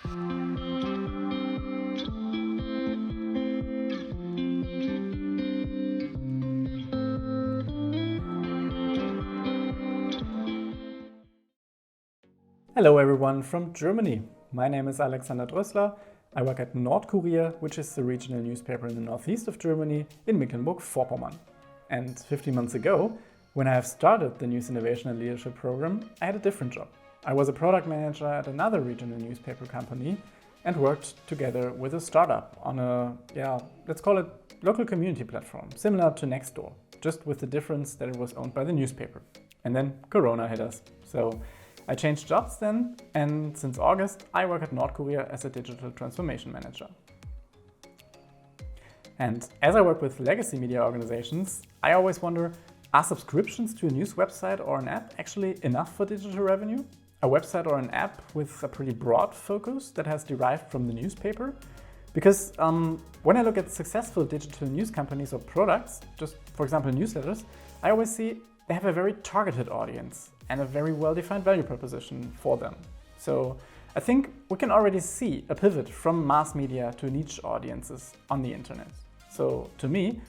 Hello everyone from Germany. My name is Alex Droessler. I work at Nordkurier, which is the regional newspaper in the northeast of Germany in Mecklenburg-Vorpommern. And 15 months ago, when I have started the News Innovation and Leadership program, I had a different job. I was a product manager at another regional newspaper company and worked together with a startup on a, let's call it local community platform, similar to Nextdoor, just with the difference that it was owned by the newspaper. And then Corona hit us. So I changed jobs then, and since August, I work at Nordkurier as a digital transformation manager. And as I work with legacy media organizations, I always wonder, are subscriptions to a news website or an app actually enough for digital revenue? A website or an app with a pretty broad focus that has derived from the newspaper? Because when I look at successful digital news companies or products, just for example newsletters, I always see they have a very targeted audience and a very well-defined value proposition for them. So I think we can already see a pivot from mass media to niche audiences on the internet. So to me,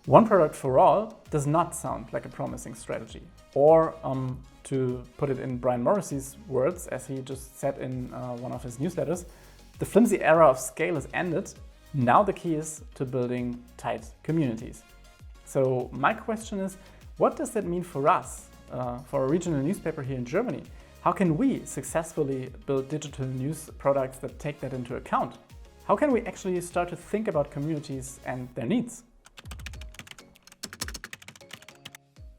one product for all does not sound like a promising strategy. Or to put it in Brian Morrissey's words, as he just said in one of his newsletters, the flimsy era of scale is ended. Now the key is to building tight communities. So my question is, what does that mean for us? For a regional newspaper here in Germany, how can we successfully build digital news products that take that into account? How can we actually start to think about communities and their needs?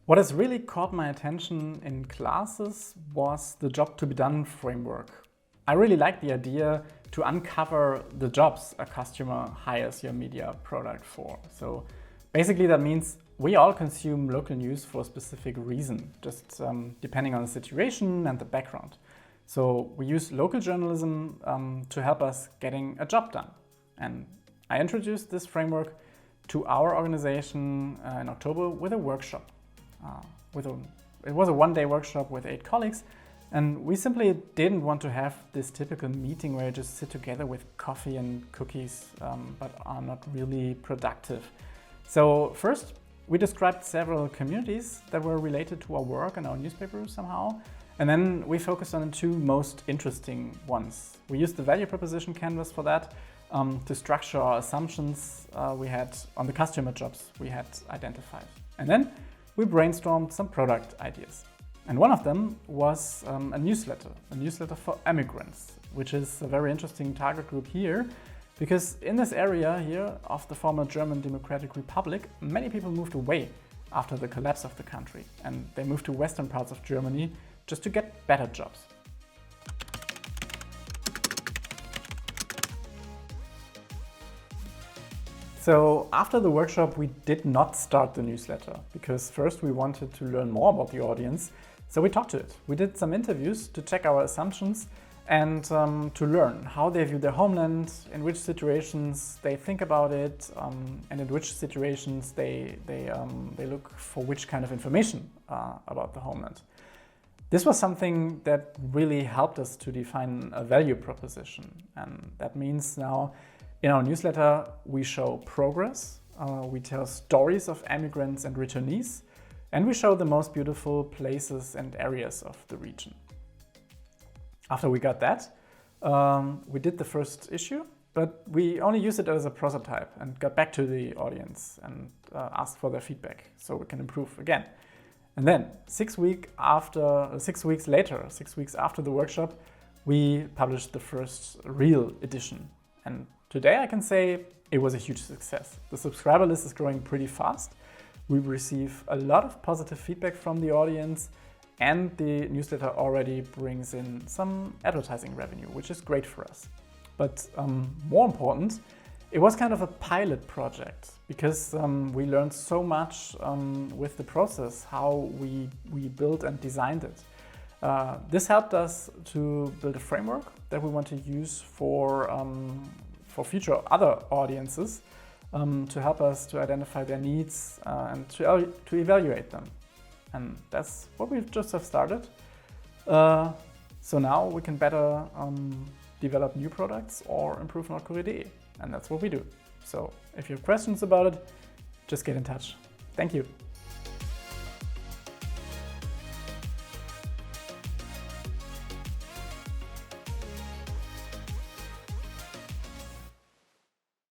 What has really caught my attention in classes was the job to be done framework. I really like the idea to uncover the jobs a customer hires your media product for. So basically that means we all consume local news for a specific reason, just depending on the situation and the background. So we use local journalism to help us getting a job done. And I introduced this framework to our organization in October with a workshop. It was a one-day workshop with 8 colleagues, and we simply didn't want to have this typical meeting where you just sit together with coffee and cookies, but are not really productive. So first, we described several communities that were related to our work and our newspaper somehow. And then we focused on the 2 most interesting ones. We used the value proposition canvas for that to structure our assumptions we had on the customer jobs we had identified. And then we brainstormed some product ideas. And one of them was a newsletter for immigrants, which is a very interesting target group here. Because in this area here of the former German Democratic Republic, many people moved away after the collapse of the country, and they moved to western parts of Germany just to get better jobs. So after the workshop, we did not start the newsletter because first we wanted to learn more about the audience. So we talked to it. We did some interviews to check our assumptions and to learn how they view their homeland, in which situations they think about it, and in which situations they look for which kind of information about the homeland. This was something that really helped us to define a value proposition. And that means now in our newsletter, we show progress, we tell stories of immigrants and returnees, and we show the most beautiful places and areas of the region. After we got that, we did the first issue, but we only used it as a prototype and got back to the audience and asked for their feedback so we can improve again. And then 6 weeks after the workshop, we published the first real edition. And today I can say it was a huge success. The subscriber list is growing pretty fast. We receive a lot of positive feedback from the audience, and the newsletter already brings in some advertising revenue, which is great for us. But more important, it was kind of a pilot project because we learned so much with the process, how we built and designed it. This helped us to build a framework that we want to use for future other audiences to help us to identify their needs and to evaluate them. And that's what we've just have started. So now we can better develop new products or improve Nordkorea.de. And that's what we do. So if you have questions about it, just get in touch. Thank you.